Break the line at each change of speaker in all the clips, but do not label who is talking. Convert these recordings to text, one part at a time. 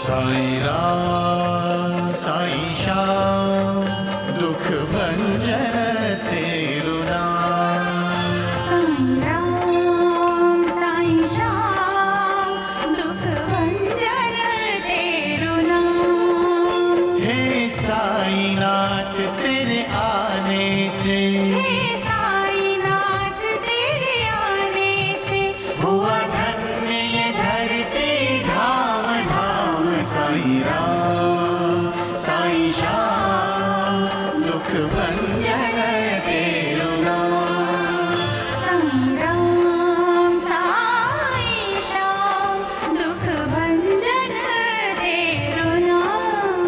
साईं राम साईं श्याम दुख भंजन तेरु नाम।
साईं राम साईं श्याम दुख भंजन तेरु नाम।
हे साईं नाथ तेरे आने से,
हे साईं नाथ तेरे आने से
हुआ धन्य ये धरती धाम धाम। साईं राम साईं श्याम दुख भंजन तेरु नाम।
साईं राम साईं श्याम दुख भंजन तेरु नाम।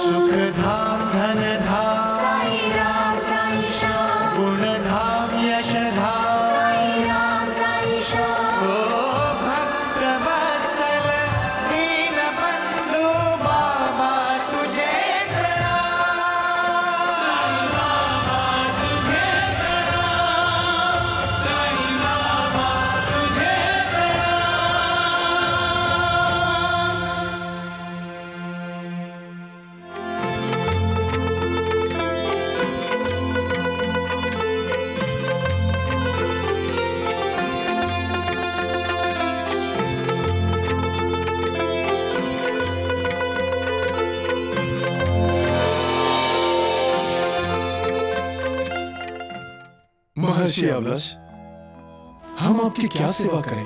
सुख धाम धन धाम
साईं राम साईं श्याम
गुण धाम यश धाम।
साईं राम साईं श्याम।
ओ भक्त वत्सल दीन बंधु बाबा तुझे प्रणाम। साईं बाबा तुझे प्रणाम। साईं बाबा तुझे प्रणाम।
महर्षि अवलश, हम आपकी क्या सेवा करें?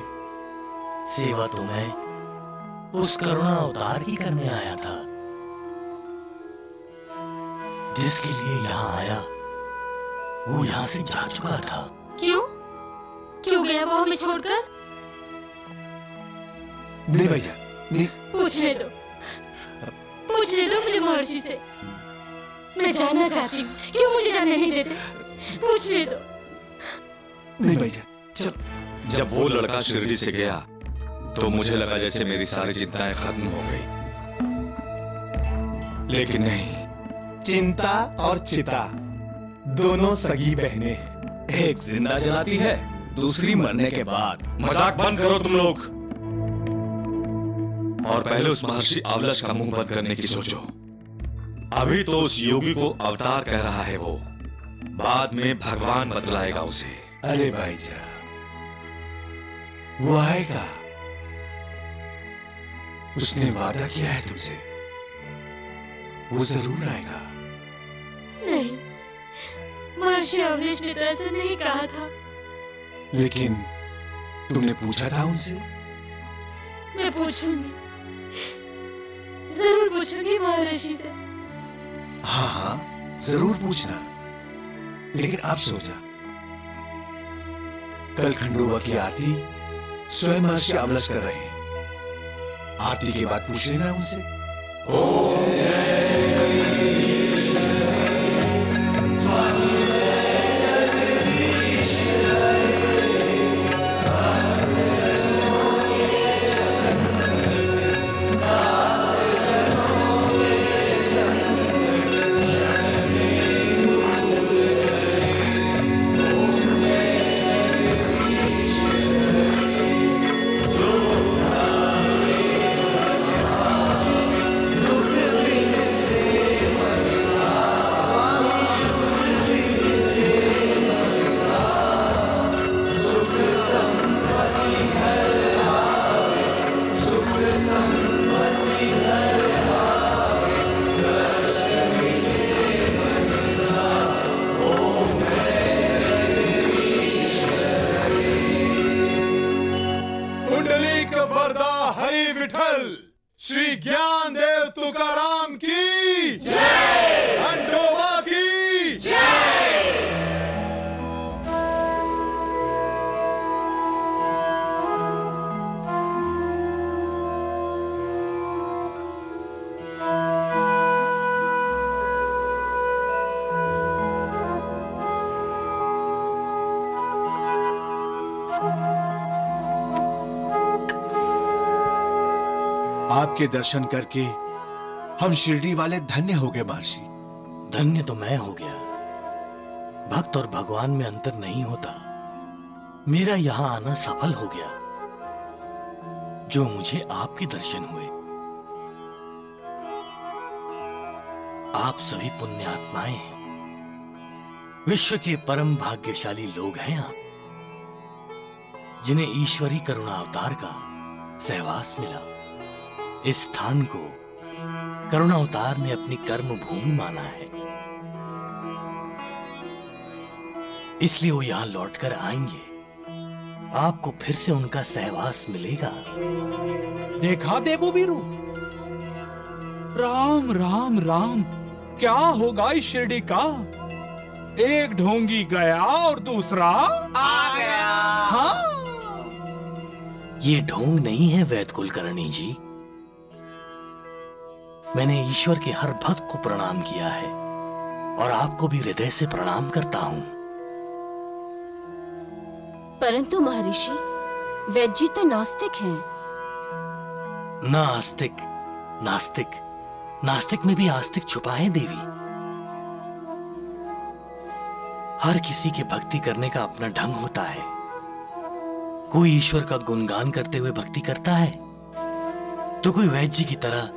सेवा तो मैं उस करुणा अवतार की करने आया था, जिसके लिए यहाँ आया वो यहाँ से जा चुका था।
क्यों क्यों गया वो हमें छोड़कर?
नहीं भैया, नहीं।
पूछने दो मुझे महर्षि से। मैं जानना चाहती हूँ, क्यों मुझे जानने नहीं देते? पूछने दो।
नहीं भैया, चल।
जब वो लड़का शिरडी से गया तो मुझे लगा जैसे मेरी सारी चिंताएं खत्म हो गई, लेकिन नहीं।
चिंता और चिता दोनों सगी बहनें हैं।
एक जिंदा जलाती है, दूसरी मरने के बाद। मजाक बंद करो तुम लोग, और पहले उस महर्षि अवलश का मुंह बंद करने की सोचो। अभी तो उस योगी को अवतार कह रहा है वो, बाद में भगवान बतलाएगा उसे।
अरे भाईजा, वो आएगा। उसने वादा किया है तुमसे, वो जरूर आएगा।
नहीं, महर्षि अवलेश ने तो ऐसा नहीं कहा था।
लेकिन तुमने पूछा था उनसे?
मैं पूछूंगी, जरूर पूछूंगी महर्षि से।
हाँ हाँ, जरूर पूछना। लेकिन आप सो जा। कल खंडोबा की आरती स्वयं महर्षि अवलश कर रहे हैं। आरती के बाद पूछ लेना उनसे। ओम जय
श्री ज्ञान देव तुकाराम की जय, खंडोबा की जय।
आपके दर्शन करके हम शिरडी वाले धन्य हो गए महर्षि।
धन्य तो मैं हो गया। भक्त और भगवान में अंतर नहीं होता। मेरा यहां आना सफल हो गया, जो मुझे आपके दर्शन हुए। आप सभी पुण्यात्माएं हैं, विश्व के परम भाग्यशाली लोग हैं आप, जिन्हें ईश्वरी करुणावतार का सहवास मिला। इस स्थान को करुणावतार ने अपनी कर्म भूमि माना है, इसलिए वो यहां लौटकर आएंगे। आपको फिर से उनका सहवास मिलेगा।
देखा देवो वीरू, राम राम राम, क्या होगा इस शिरडी का? एक ढोंगी गया और दूसरा आ गया। हाँ,
ये ढोंग नहीं है वैद कुलकर्णी जी। मैंने ईश्वर के हर भक्त को प्रणाम किया है और आपको भी हृदय से प्रणाम करता हूं।
परंतु महर्षि, वैद्य जी तो नास्तिक हैं।
ना आस्तिक, नास्तिक, नास्तिक में भी आस्तिक छुपा है देवी। हर किसी की भक्ति करने का अपना ढंग होता है। कोई ईश्वर का गुणगान करते हुए भक्ति करता है, तो कोई वैद्य जी की तरह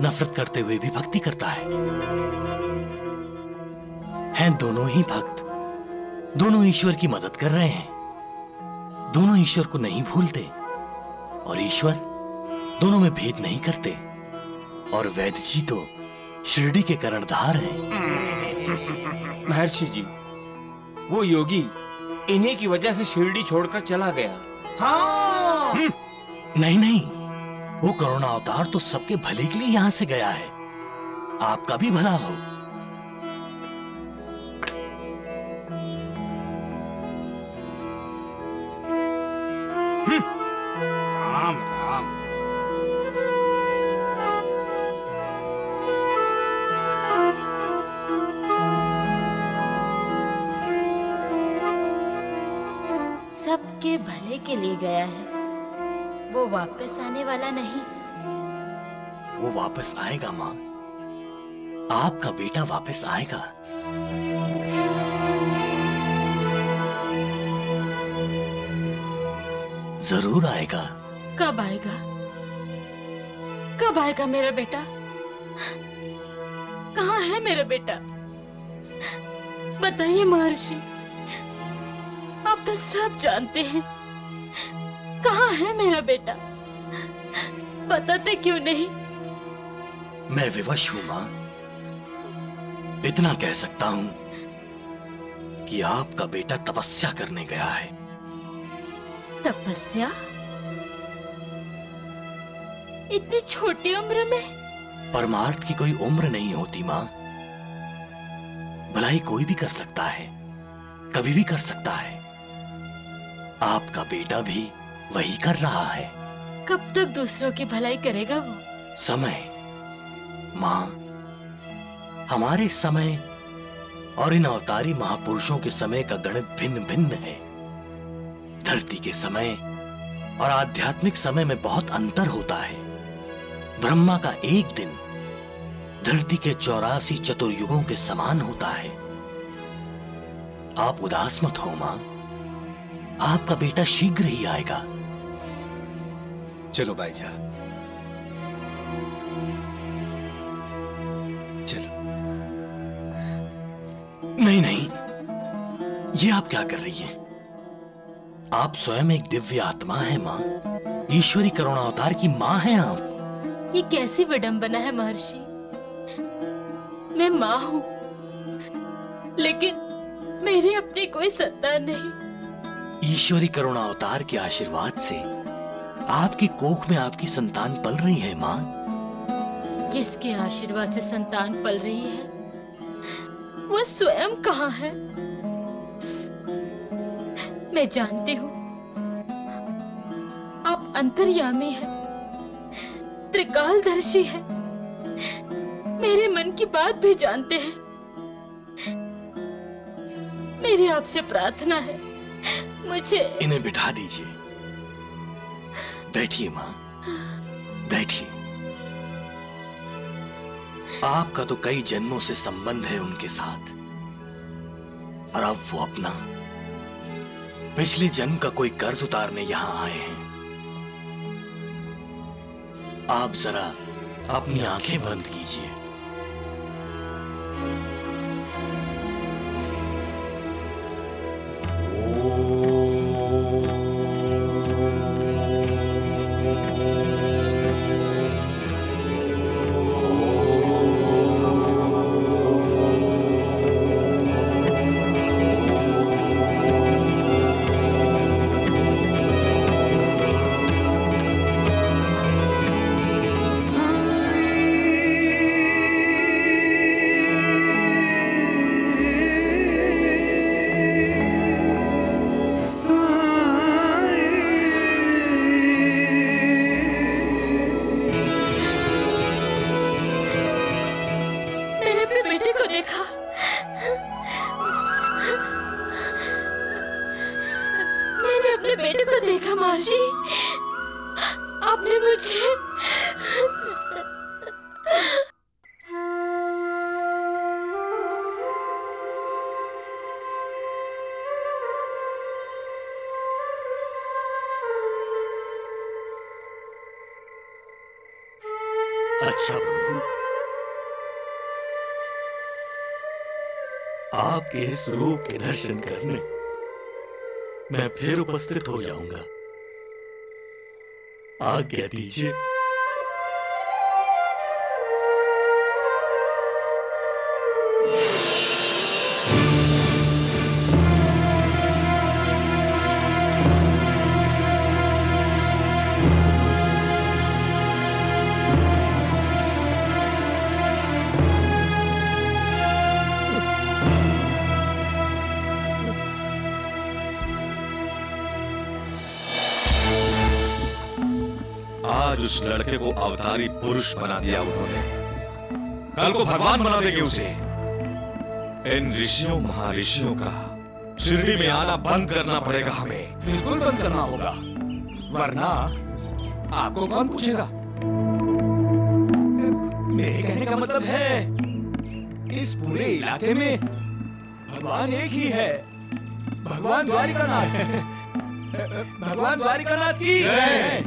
नफरत करते हुए भी भक्ति करता है। हैं दोनों ही भक्त, दोनों ईश्वर की मदद कर रहे हैं, दोनों ईश्वर को नहीं भूलते, और ईश्वर दोनों में भेद नहीं करते। और वैद्य जी तो शिरडी के कर्णधार हैं।
महर्षि जी, वो योगी इन्हीं की वजह से शिरडी छोड़कर चला गया।
हाँ।
नहीं नहीं, वो करुणा अवतार तो सबके भले के लिए यहां से गया है। आपका भी भला हो।
राम राम।
सबके भले के लिए गया है, वो वापस आने वाला नहीं।
वो वापस आएगा मां, आपका बेटा वापस आएगा। जरूर आएगा।
कब आएगा? कब आएगा मेरा बेटा? कहाँ है मेरा बेटा? बताइए महर्षि, आप तो सब जानते हैं। कहाँ है मेरा बेटा? बताते क्यों नहीं?
मैं विवश हूं मां। इतना कह सकता हूं कि आपका बेटा तपस्या करने गया है।
तपस्या? इतनी छोटी उम्र में?
परमार्थ की कोई उम्र नहीं होती मां। भलाई कोई भी कर सकता है, कभी भी कर सकता है। आपका बेटा भी वही कर रहा है।
कब तक दूसरों की भलाई करेगा वो?
समय मां, हमारे समय और इन अवतारी महापुरुषों के समय का गणित भिन्न भिन्न है। धरती के समय और आध्यात्मिक समय में बहुत अंतर होता है। ब्रह्मा का एक दिन धरती के 84 चतुर्युगों के समान होता है। आप उदास मत हो मां, आपका बेटा शीघ्र ही आएगा।
चलो भाईजा, चलो।
नहीं नहीं, ये आप क्या कर रही हैं? आप स्वयं एक दिव्य आत्मा है मां, ईश्वरी करुणावतार की मां हैं आप।
ये कैसी विडंबना है महर्षि? मैं मां हूं, लेकिन मेरी अपनी कोई सत्ता नहीं।
ईश्वरी करुणावतार के आशीर्वाद से आपकी कोख में आपकी संतान पल रही है मां।
जिसके आशीर्वाद से संतान पल रही है, वो स्वयं कहाँ है? मैं जानती हूँ आप अंतर्यामी हैं, त्रिकालदर्शी हैं, मेरे मन की बात भी जानते हैं। मेरी आपसे प्रार्थना है, मुझे
इन्हें बिठा दीजिए। बैठिए मां, बैठिए। आपका तो कई जन्मों से संबंध है उनके साथ, और अब वो अपना पिछले जन्म का कोई कर्ज उतारने यहां आए हैं। आप जरा अपनी आंखें बंद कीजिए।
मैंने अपने बेटे को देखा महर्षि। आपने मुझे
अच्छा प्रभु, आपके इस रूप के दर्शन करने मैं फिर उपस्थित हो जाऊंगा। आज्ञा दीजिए।
आज उस लड़के को अवतारी पुरुष बना दिया उन्होंने, कल को भगवान बना देंगे उसे। इन ऋषियों महर्षियों का शिरडी में आना बंद करना पड़ेगा हमें।
बिल्कुल बंद करना होगा, वरना आपको कौन पूछेगा। मेरे कहने का मतलब है इस पूरे इलाके में भगवान एक ही है, भगवान द्वारिकानाथ। भगवान द्वारिकानाथ की जय।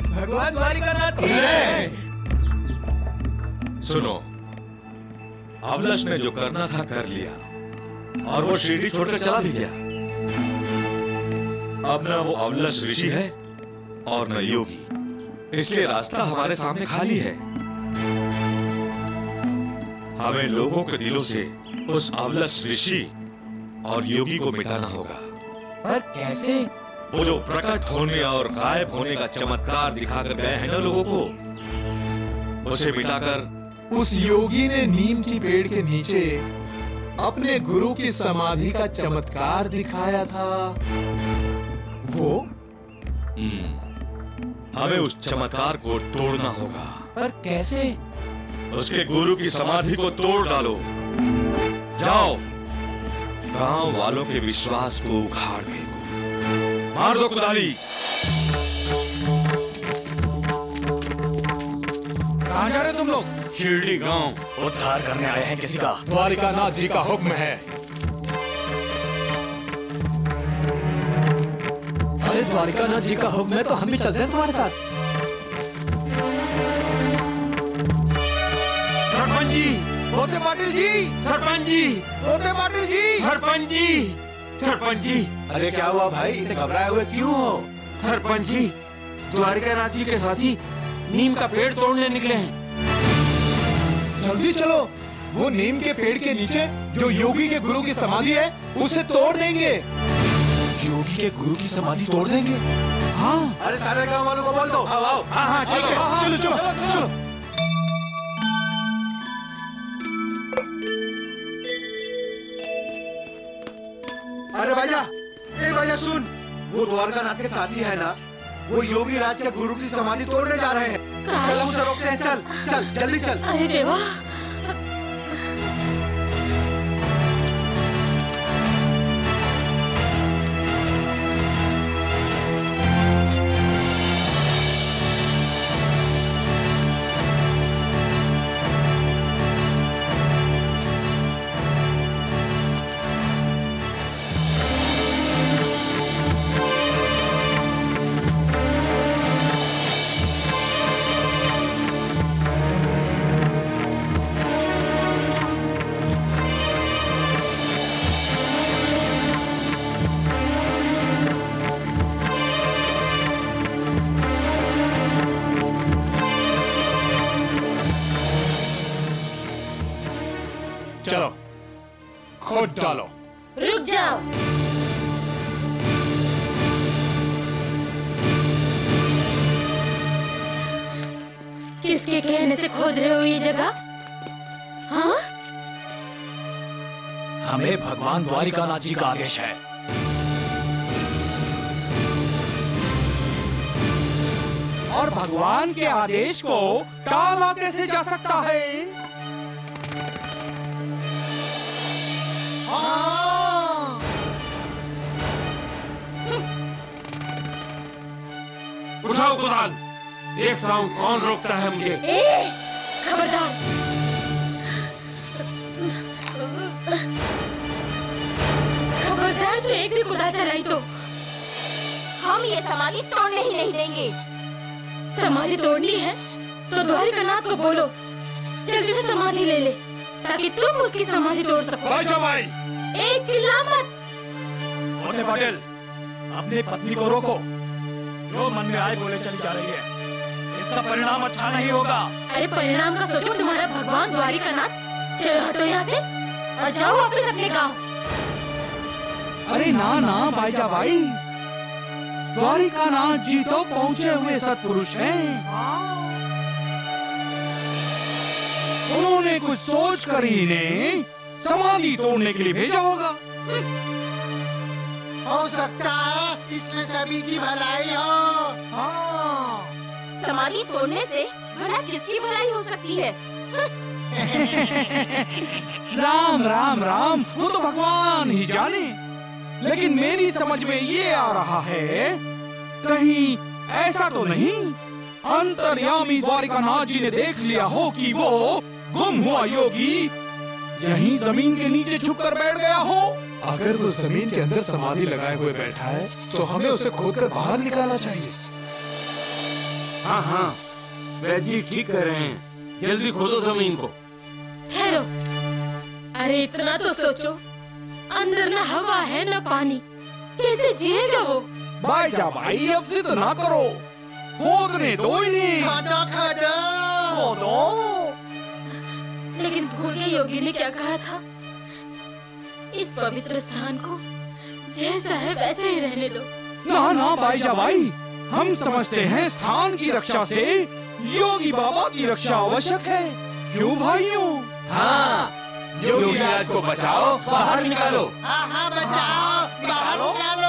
भगवान द्वारिकानाथ की जय।
सुनो, अवलश ने जो करना था कर लिया, और वो शिरडी छोड़कर चला भी गया। अब ना वो अवलश ऋषि है और न योगी, इसलिए रास्ता हमारे सामने खाली है। हमें लोगों के दिलों से उस अवलश ऋषि और योगी को मिटाना होगा।
पर कैसे?
वो जो प्रकट होने और गायब होने का चमत्कार दिखाकर गए हैं ना लोगों को, उसे मिटाकर
उस योगी ने नीम की पेड़ के नीचे अपने गुरु की समाधि का चमत्कार दिखाया था। वो
हमें उस चमत्कार को तोड़ना होगा।
पर कैसे?
उसके गुरु की समाधि को तोड़ डालो। जाओ, गांव वालों के विश्वास को उखाड़ फेंको। मार दो कुदाली।
कहां जा रहे तुम लोग?
शिरडी गांव
उद्धार करने आए हैं किसी का।
द्वारिकानाथ जी का हुक्म है।
अरे द्वारिकानाथ जी का हुक्म है तो हम भी चलते हैं तुम्हारे साथ।
सरपंच जी,
बोते पाटिल जी,
सरपंच जी,
बोते पाटिल जी,
सरपंच जी, सरपंच जी।
अरे क्या हुआ भाई, इतने घबराए हुए क्यों हो?
सरपंच जी, द्वारिकानाथ जी के साथी नीम का पेड़ तोड़ने निकले हैं।
जल्दी चलो, वो नीम के पेड़ के नीचे जो योगी के गुरु की समाधि है उसे तोड़ देंगे।
योगी के गुरु की समाधि तोड़ देंगे?
हाँ।
अरे सारे गांव वालों को बोल दो। आओ आओ।
हाँ हाँ,
चलो चलो चलो चलो।
अरे भैया, ए भैया सुन, वो द्वारकानाथ के साथी है ना, वो योगी राज के गुरु की समाधि तोड़ने जा रहे हैं। चल उसे रोकते हैं। चल चल जल्दी चल।
अरे देवा,
हाथ डालो।
रुक जाओ। किसके कहने से खोद रहे हो ये जगह? हाँ?
हमें भगवान द्वारिकानाथ जी का आदेश है।
और भगवान के आदेश को टाला कैसे जा सकता है?
उठाओ कुदाल, देखता हूँ कौन रोकता है मुझे।
खबरदार। खबरदार, जो एक भी कुदाल चलाई तो
हम ये समाधि तोड़ने ही नहीं देंगे।
समाधि तोड़नी है तो द्वारिकानाथ को बोलो जल्दी से समाधि ले ले, ताकि तुम उसकी समाधि तोड़ सको।
भाई
एक चिल्ला मत।
मोटे पाटिल, अपनी पत्नी को रोको। जो मन में आए बोले चली जा रही है, इसका परिणाम अच्छा नहीं होगा।
अरे परिणाम का सोचो तुम्हारा भगवान द्वारिकानाथ। चलो हटो यहाँ से और जाओ वापस अपने गांव।
अरे ना ना भाईजा भाई, द्वारिकानाथ जी तो पहुंचे हुए सत्पुरुष हैं। उन्होंने कुछ सोच कर ही इन्हें समाधि तोड़ने के लिए भेजा होगा।
हो सकता है इसमें सभी की भलाई हो।
समाधि तोड़ने से भला किसकी भलाई हो सकती है?
राम राम राम, वो तो भगवान ही जाने। लेकिन मेरी समझ में ये आ रहा है, कहीं ऐसा तो नहीं अंतर्यामी द्वारिकानाथ जी ने देख लिया हो कि वो गुम हुआ योगी यहीं जमीन के नीचे छुप कर बैठ गया हो।
अगर वो जमीन के अंदर समाधि लगाए हुए बैठा है तो हमें उसे खोदकर बाहर निकालना चाहिए।
हाँ हाँ, वैद्य जी ठीक कह रहे हैं, जल्दी खोदो जमीन को।
ठहरो, अरे इतना तो सोचो, अंदर न हवा है न पानी, कैसे जिएगा वो?
भाईजा भाई, अब जिद ना करो, खोदने दो इन्हें। खोदो।
लेकिन भूल गए योगी ने क्या कहा था? इस पवित्र स्थान को जैसा है वैसे ही रहने दो।
ना ना भाईजा भाई, हम समझते हैं स्थान की रक्षा से योगी बाबा की रक्षा आवश्यक है। क्यों भाइयों?
हाँ, योगी राज को बचाओ, बाहर निकालो।
हाँ हाँ, बचाओ, बाहर निकालो।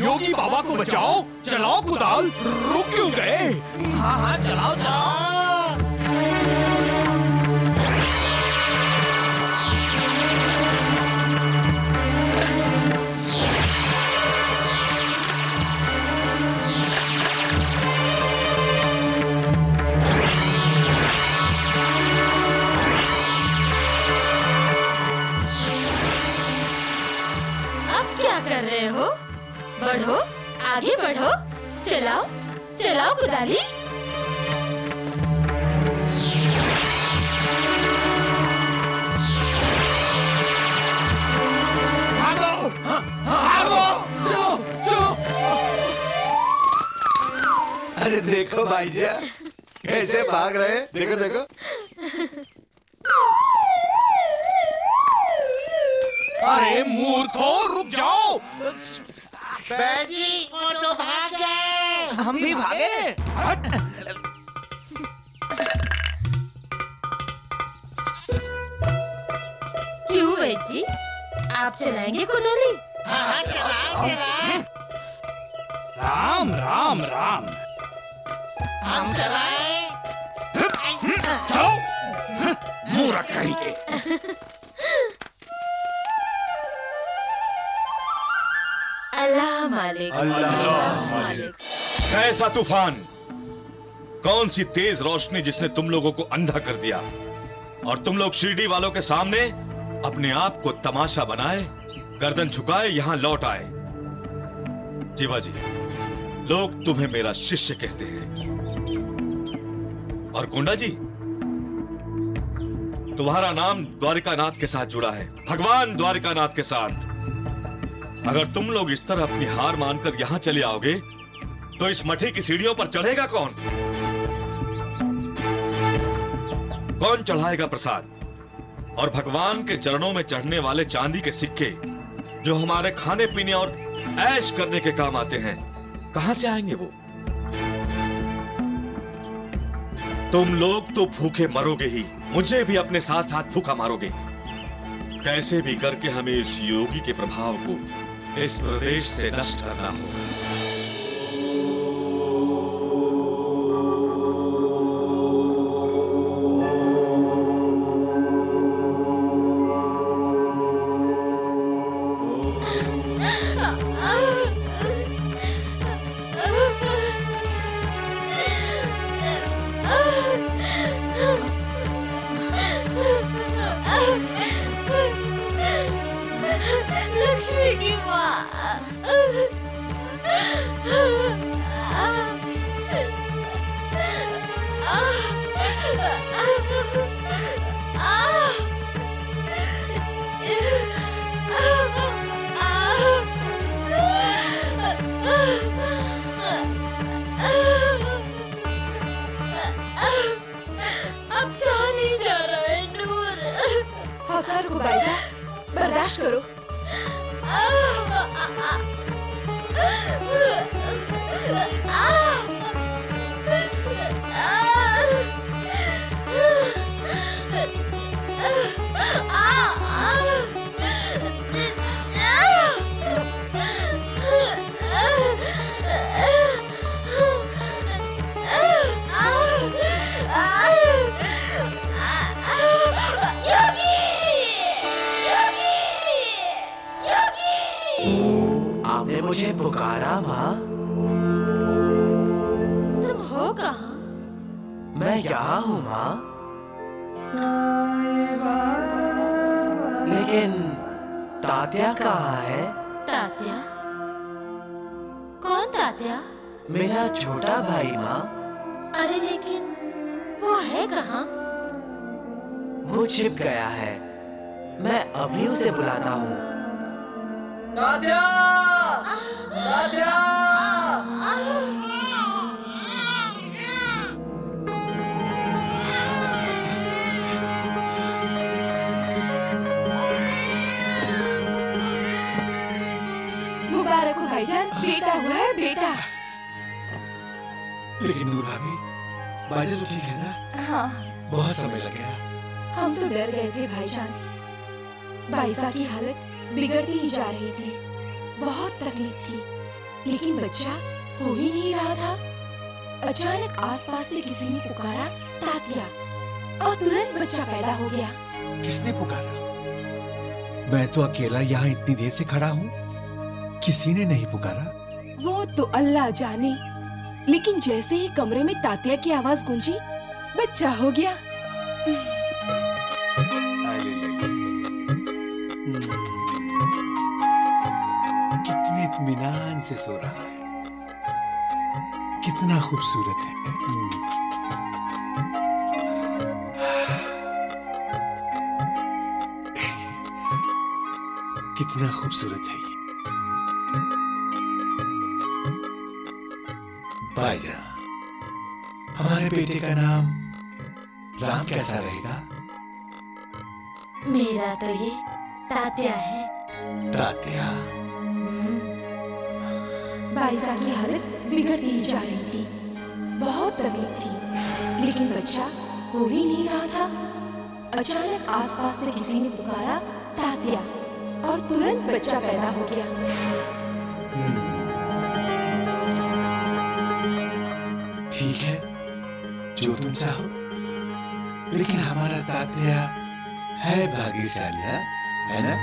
योगी बाबा को बचाओ, चलाओ कुदाल। रुक क्यों गए? हाँ हाँ, चलाओ चलाओ।
अब क्या कर रहे हो? बढ़ो, आगे बढ़ो, चलाओ चलाओ कुदाली।
भागो, भागो, चलो चलो।
अरे देखो भाईजा, कैसे भाग रहे हैं, देखो देखो।
अरे मूर्खों, रुक जाओ।
बैजी, वो तो भाग गए।
हम भी भागे।
क्यों वैद्य जी, आप चलाएंगे कुदाली?
हाँ चलाओ चलाओ।
राम राम राम।
हम चलाएं।
चलो, मूर्ख कहीं के।
अल्लाह मालिक,
अल्लाह मालिक। कैसा तूफान, कौन सी तेज रोशनी जिसने तुम लोगों को अंधा कर दिया, और तुम लोग शिरडी वालों के सामने अपने आप को तमाशा बनाए, गर्दन झुकाए यहां लौट आए। जीवा जी, लोग तुम्हें मेरा शिष्य कहते हैं, और कुंडा जी, तुम्हारा नाम द्वारिकानाथ के साथ जुड़ा है, भगवान द्वारिकानाथ के साथ। अगर तुम लोग इस तरह अपनी हार मानकर यहां चले आओगे तो इस मठे की सीढ़ियों पर चढ़ेगा कौन? कौन चढ़ाएगा प्रसाद? और भगवान के चरणों में चढ़ने वाले चांदी के सिक्के जो हमारे खाने पीने और ऐश करने के काम आते हैं, कहां से आएंगे वो? तुम लोग तो भूखे मरोगे ही, मुझे भी अपने साथ साथ भूखा मारोगे। कैसे भी करके हमें इस योगी के प्रभाव को इस प्रदेश से नष्ट करना होगा।
लक्ष्मी की माँ।
अब सहा नहीं जा रहा है नूर।
हौसला रखो भाईजा, बर्दाश्त करो।
आपने मुझे पुकारा माँ?
तुम हो कहाँ?
मैं यहाँ हूँ माँ। लेकिन तात्या कहाँ है?
तात्या? कौन तात्या?
मेरा छोटा भाई माँ।
अरे लेकिन वो है कहाँ?
वो छिप गया है, मैं अभी उसे बुलाता हूँ। तात्या! तात्या!
मुबारक हो भाईजान, बेटा हुआ है बेटा।
लेकिन नूर भाभी, बाजा तो ठीक है ना?
हाँ।
बहुत समय लग गया।
हम तो डर गए थे भाईजान। बाइसा की हालत बिगड़ती ही जा रही थी, बहुत तकलीफ थी, लेकिन बच्चा हो ही नहीं रहा था। अचानक आसपास से किसी ने पुकारा तात्या, और तुरंत बच्चा पैदा हो गया।
किसने पुकारा? मैं तो अकेला यहाँ इतनी देर से खड़ा हूँ, किसी ने नहीं पुकारा।
वो तो अल्लाह जाने, लेकिन जैसे ही कमरे में तात्या की आवाज गूंजी, बच्चा हो गया।
कितने इत्मीनान से सो रहा है, कितना खूबसूरत है। कितना खूबसूरत है ये। भाईजान, हमारे बेटे का नाम राम कैसा रहेगा?
मेरा तो ये तात्या है।
तात्या?
बाइसा की हालत बिगड़ती ही जा रही थी, बहुत तकलीफ थी, लेकिन बच्चा हो ही नहीं रहा था। अचानक आसपास से किसी ने पुकारा तात्या, और तुरंत बच्चा पैदा हो गया।
ठीक है, जो तुम चाहो, लेकिन हमारा तात्या है भाग्यशाली, है ना?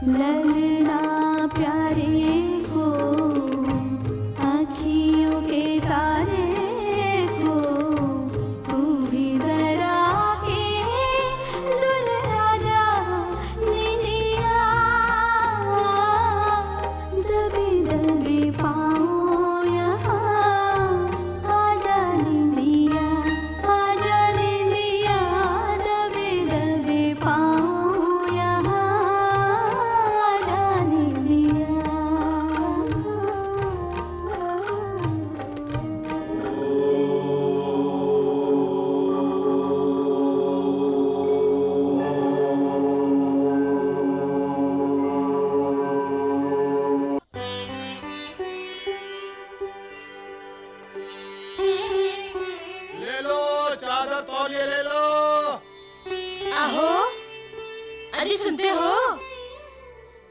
ललना प्यारे को, आँखियों के तारे को, तू भी जरा के दुल्हा जा निदिया, दबे दबे पाँव यहाँ, आजा निदिया, आजा निदिया, दबे दबे पाँव यहाँ, आजा निदिया।
ले लो चादर तौलिए ले लो।
आहो अजी सुनते हो?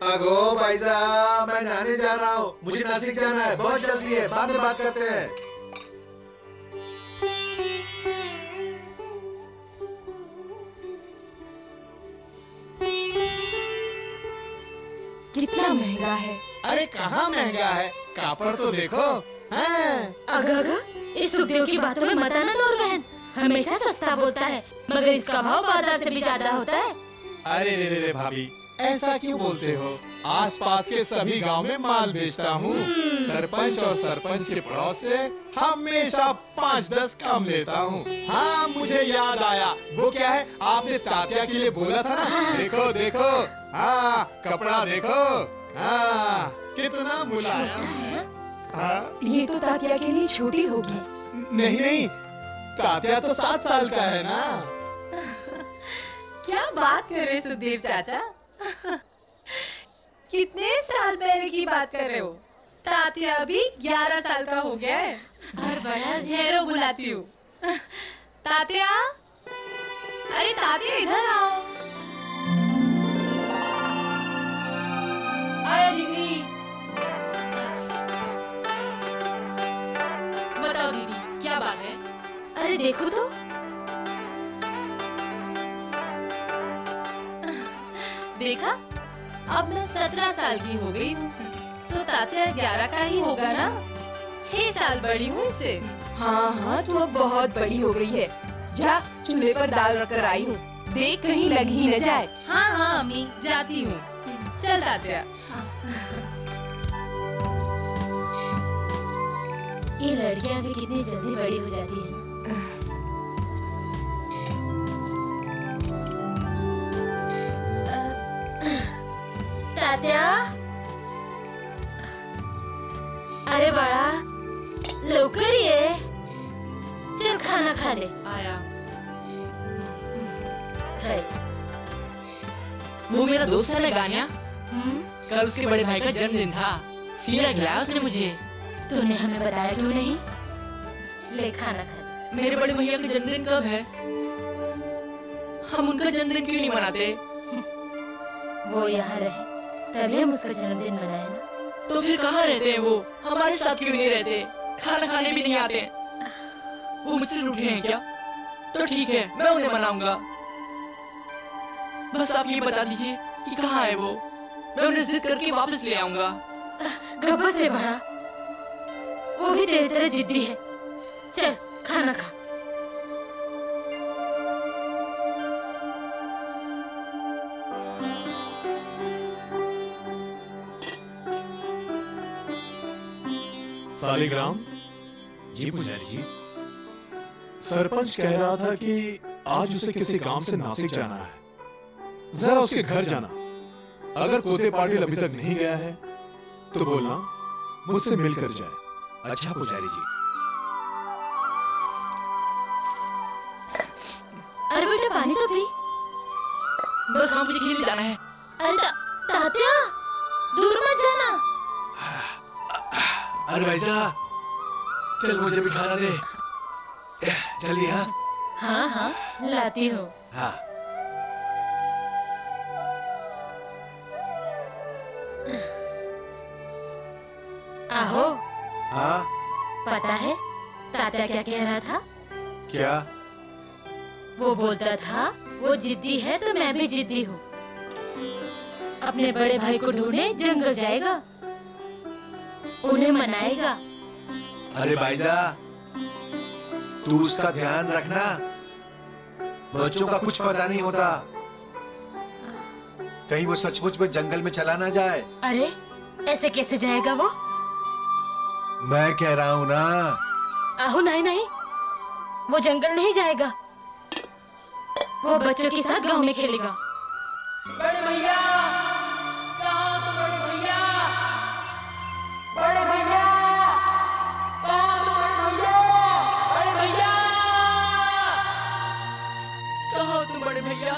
अगो भाई साहब मैं नहाने जा रहा हूँ, मुझे नासिक जाना है, बहुत जल्दी है, बाद में बात करते हैं।
कितना महंगा है।
अरे कहाँ महंगा है, कापड़ तो देखो। हैं?
अगर इस सुखदेव की बातों में मत आना नूर बहन, हमेशा सस्ता बोलता है मगर इसका भाव बाजार से भी ज्यादा होता है।
अरे रे भाभी, ऐसा क्यों बोलते हो? आसपास के सभी गांव में माल बेचता हूँ। सरपंच और सरपंच के पड़ोस से हमेशा 5-10 कम लेता हूँ। हाँ मुझे याद आया, वो क्या है आपने तात्या के लिए बोला था ना? देखो देखो, हाँ कपड़ा देखो, हाँ कितना मुलायम है। हाँ?
ये तो तात्या के लिए छोटी होगी।
नहीं नहीं, तात्या तो 7 साल का है ना।
क्या बात कर रहे सुखदेव चाचा? कितने साल पहले की बात कर रहे हो? तात्या अभी 11 साल का हो गया है। और बड़ा ढेरों बुलाती हूँ। तात्या, अरे तात्या इधर आओ। अरे दीदी, बताओ दीदी क्या बात है?
अरे देखो तो,
देखा अब मैं 17 साल की हो गई हूँ, तो तात्या 11 का ही होगा ना? 6 साल बड़ी हूँ इससे।
हाँ हाँ तू अब बहुत बड़ी हो गई है। जा चूल्हे पर दाल रखकर आई हूँ, देख कहीं लग ही न जाए।
हाँ हाँ अम्मी जाती हूँ। चल तात्या।
ये लड़कियां भी कितनी जल्दी बड़ी हो जाती है। तात्या, अरे बड़ा लवकर ये, चल खाना खा ले।
आया।
वो मेरा दोस्त है ना गानिया, कल उसके बड़े भाई का जन्मदिन था, सीना खिलाया उसने मुझे।
तूने हमें बताया क्यों नहीं? ले खाना खा।
मेरे बड़े भैया का जन्मदिन कब है? हम उनका जन्मदिन क्यों नहीं मनाते?
वो यहाँ रहे तभी हम उसका जन्मदिन मनाए ना।
तो फिर कहाँ रहते हैं वो? हमारे साथ क्यों नहीं रहते? खाना खाने भी नहीं आते। वो मुझसे रूठे हैं क्या? तो ठीक है, मैं उन्हें मनाऊंगा। बस आप ये बता दीजिए कि कहाँ है वो, मैं उन्हें जिद करके वापस ले आऊंगा।
गब्बर से बड़ा, वो भी तेरी तरह जिद्दी है। चल खाना खा।
सालिग्राम
जी पुजारी जी।
सरपंच कह रहा था कि आज उसे किसी काम से नासिक जाना है, जरा उसके घर जाना। अगर कोते पाटिल अभी तक नहीं गया है तो बोलना मुझसे मिलकर जाए।
अच्छा पुजारी जी।
अरे बेटा पानी तो पी।
बस हाँ मुझे खेलने जाना है।
अरे तात्या दूर मत जाना।
अरे भाई साहब, चल मुझे भी खाना दे जल्दी। हाँ
हाँ हाँ लाती हूँ।
हाँ
आहो।
हाँ
पता है तात्या क्या कह रहा था?
क्या?
वो बोलता था वो जिद्दी है तो मैं भी जिद्दी हूँ। अपने बड़े भाई को ढूंढने जंगल जाएगा, उन्हें मनाएगा।
अरे भाईजा, तू उसका ध्यान रखना, बच्चों का कुछ पता नहीं होता, कहीं वो सचमुच में जंगल में चला ना जाए।
अरे ऐसे कैसे जाएगा वो?
मैं कह रहा हूँ ना।
आहू नहीं नहीं, वो जंगल नहीं जाएगा, वो बच्चों के साथ गांव में खेलेगा।
बड़े भैया, कहाँ हो तुम बड़े भैया? बड़े भैया, कहाँ हो तुम बड़े भैया? बड़े भैया, कहाँ हो तुम बड़े भैया?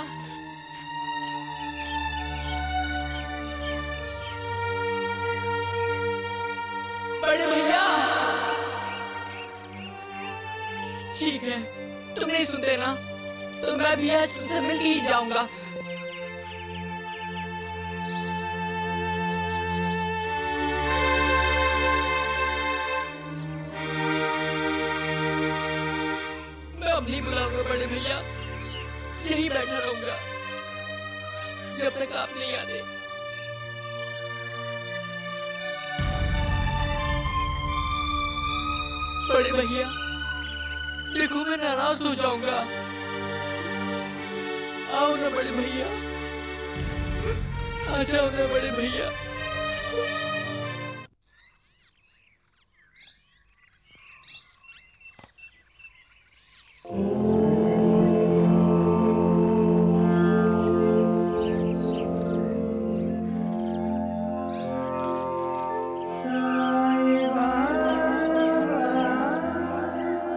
बड़े भैया, ठीक है, तुम नहीं सुनते ना, तो मैं भी आज तुमसे मिल के ही जाऊंगा। मैं अब नहीं बुलाऊंगा बड़े भैया, यहीं बैठा रहूंगा जब तक आप नहीं आते। बड़े भैया, देखो मैं नाराज हो जाऊंगा। आओ ना बड़े भैया, आ जाओ ना बड़े भैया।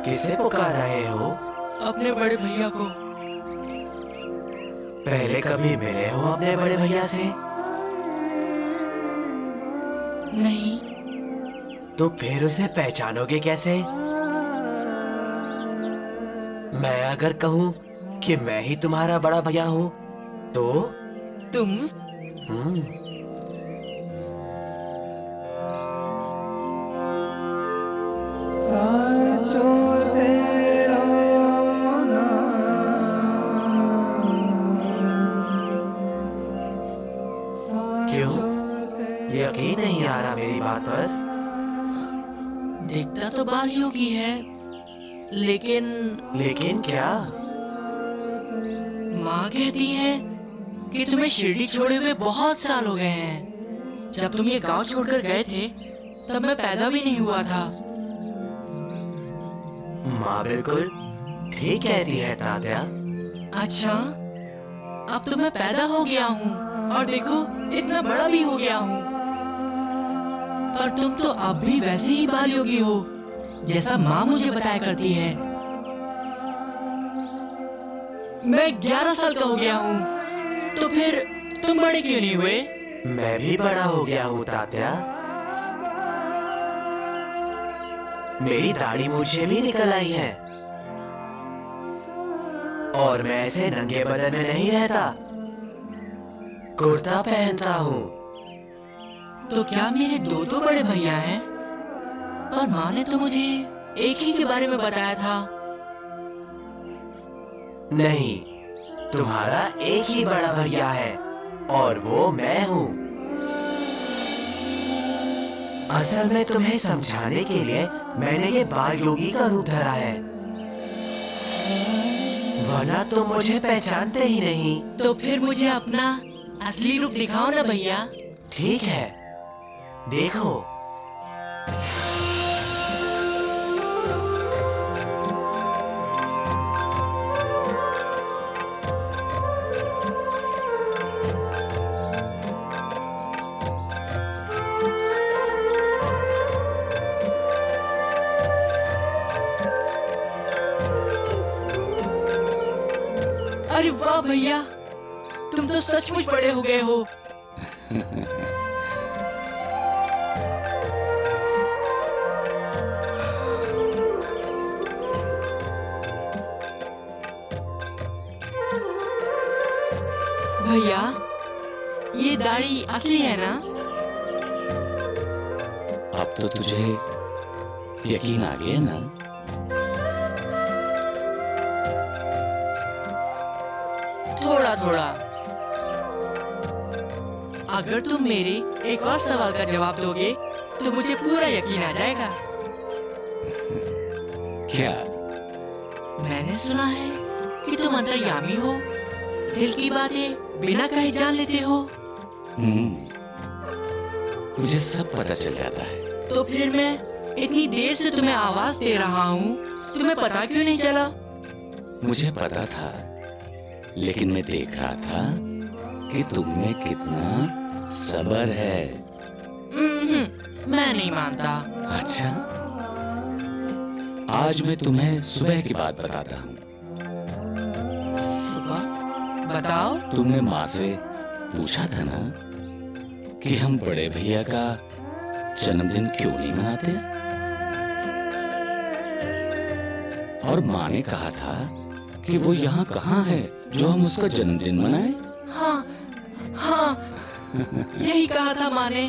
किसे पुकार रहे हो?
अपने बड़े भैया को।
पहले कभी मिले हो अपने बड़े भैया से?
नहीं।
तो फिर उसे पहचानोगे कैसे? मैं अगर कहूं कि मैं ही तुम्हारा बड़ा भैया हूं तो?
तुम?
क्यों? यकीन नहीं आ रहा मेरी बात पर?
दिखता तो बाल योगी है,
लेकिन क्या?
माँ कहती है कि तुम्हें शिरडी छोड़े हुए बहुत साल हो गए हैं। जब तुम ये गांव छोड़कर गए थे तब मैं पैदा भी नहीं हुआ था।
माँ बिल्कुल ठीक कहती है तात्या।
अच्छा, अब तो मैं पैदा हो गया हूँ और देखो इतना बड़ा भी हो गया हूँ, पर तुम तो अब भी वैसे ही बाल योगी हो जैसा माँ मुझे बताया करती है। मैं 11 साल का हो गया हूँ, तो फिर तुम बड़े क्यों नहीं हुए?
मैं भी बड़ा हो गया हूँ तात्या। मेरी दाढ़ी मूछें भी निकल आई हैं। और मैं ऐसे नंगे बदन में नहीं रहता, कुर्ता पहनता हूँ।
तो क्या मेरे दो बड़े भैया हैं? और माँ ने तो मुझे एक ही के बारे में बताया था।
नहीं, तुम्हारा एक ही बड़ा भैया है और वो मैं हूँ। असल में तुम्हें समझाने के लिए मैंने ये बाल योगी का रूप धरा है, वरना तुम मुझे पहचानते ही नहीं।
तो फिर मुझे अपना असली रूप दिखाओ ना भैया।
ठीक है, देखो।
अरे वाह भैया, तुम तो सचमुच बड़े हो गए हो। भैया, ये दाढ़ी असली है ना?
अब तो तुझे यकीन आ गया ना?
थोड़ा थोड़ा। अगर तुम मेरे एक और सवाल का जवाब दोगे तो मुझे पूरा यकीन आ जाएगा।
क्या?
मैंने सुना है कि तुम अंतर्यामी हो, दिल की बातें बिना कहे जान लेते हो।
मुझे सब पता चल जाता है।
तो फिर मैं इतनी देर से तुम्हें आवाज दे रहा हूँ, तुम्हें पता क्यों नहीं चला?
मुझे पता था, लेकिन मैं देख रहा था कि तुम में कितना सब्र है।
मैं नहीं मानता।
अच्छा, आज मैं तुम्हें सुबह की बात बताता हूँ।
सुबह? बताओ।
तुमने माँ से पूछा था ना कि हम बड़े भैया का जन्मदिन क्यों नहीं मनाते? और माँ ने कहा था कि वो यहाँ कहाँ है जो हम उसका जन्मदिन मनाएं?
हाँ, हाँ, यही कहा था माँ ने।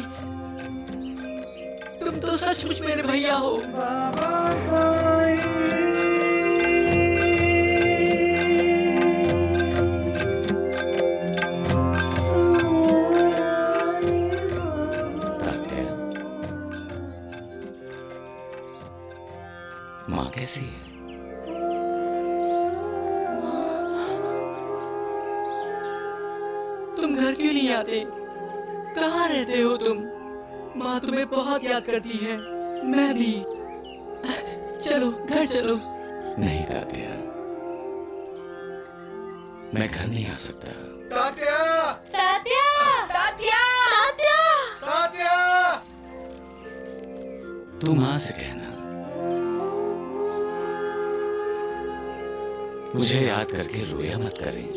तुम तो सचमुच मेरे भैया हो।
माँ कैसी है?
तुम घर क्यों नहीं आते? कहाँ रहते हो तुम? माँ तुम्हें बहुत याद करती है। मैं भी। चलो घर चलो।
नहीं तात्या, मैं घर नहीं आ सकता।
तात्या!
तात्या! तात्या! तात्या!
तात्या!
तू माँ से कहना मुझे याद करके रोया मत करें।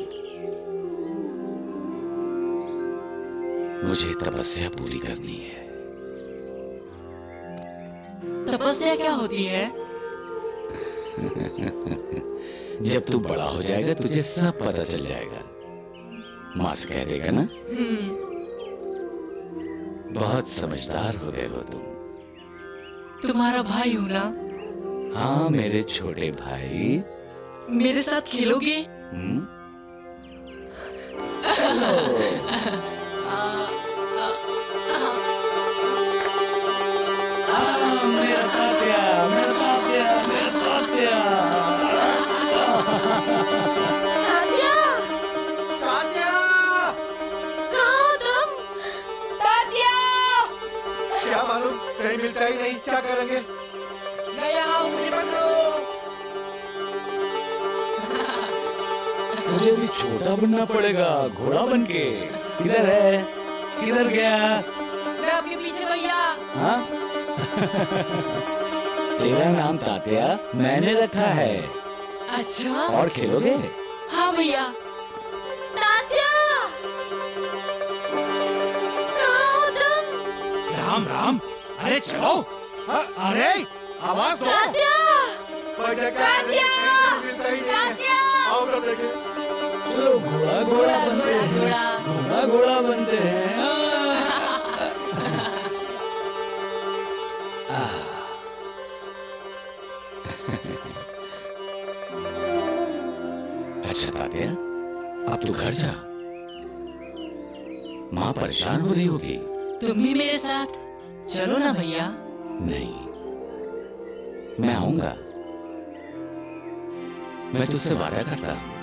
मुझे तपस्या पूरी करनी है।
तपस्या क्या होती है?
जब तू बड़ा हो जाएगा तुझे सब पता चल जाएगा। माँ से कह देगा ना? बहुत समझदार हो गए हो तुम।
तुम्हारा भाई हूँ ना?
हाँ, मेरे छोटे भाई।
मेरे साथ खेलोगे?
मेरा तात्या, मेरा तात्या, मेरा तात्या।
तात्या!
तात्या!
कहाँ हो तुम? तात्या!
क्या मालूम, कहीं मिलता ही नहीं। क्या करेंगे?
मैं यहाँ हूँ, मुझे पकड़ो।
मुझे भी छोटा बनना पड़ेगा, घोड़ा बनके। किधर है? किधर गया?
मैं आपके पीछे भैया।
हाँ? तेरा नाम तात्या मैंने रखा है।
अच्छा?
और खेलोगे?
हाँ भैया।
तात्या! कहाँ हो तुम?
राम राम, अरे चलो। अरे आवाज दो।
तात्या!
तात्या! मिलता ही नहीं है। आओ कर देखें।
चलो घोड़ा घोड़ा बनते हैं, घोड़ा घोड़ा बनते हैं।
अच्छा तात्या, अब तू घर जा। माँ परेशान हो रही होगी।
तुम भी मेरे साथ चलो ना भैया।
नहीं, मैं आऊंगा। मैं तुझसे वादा करता हूं।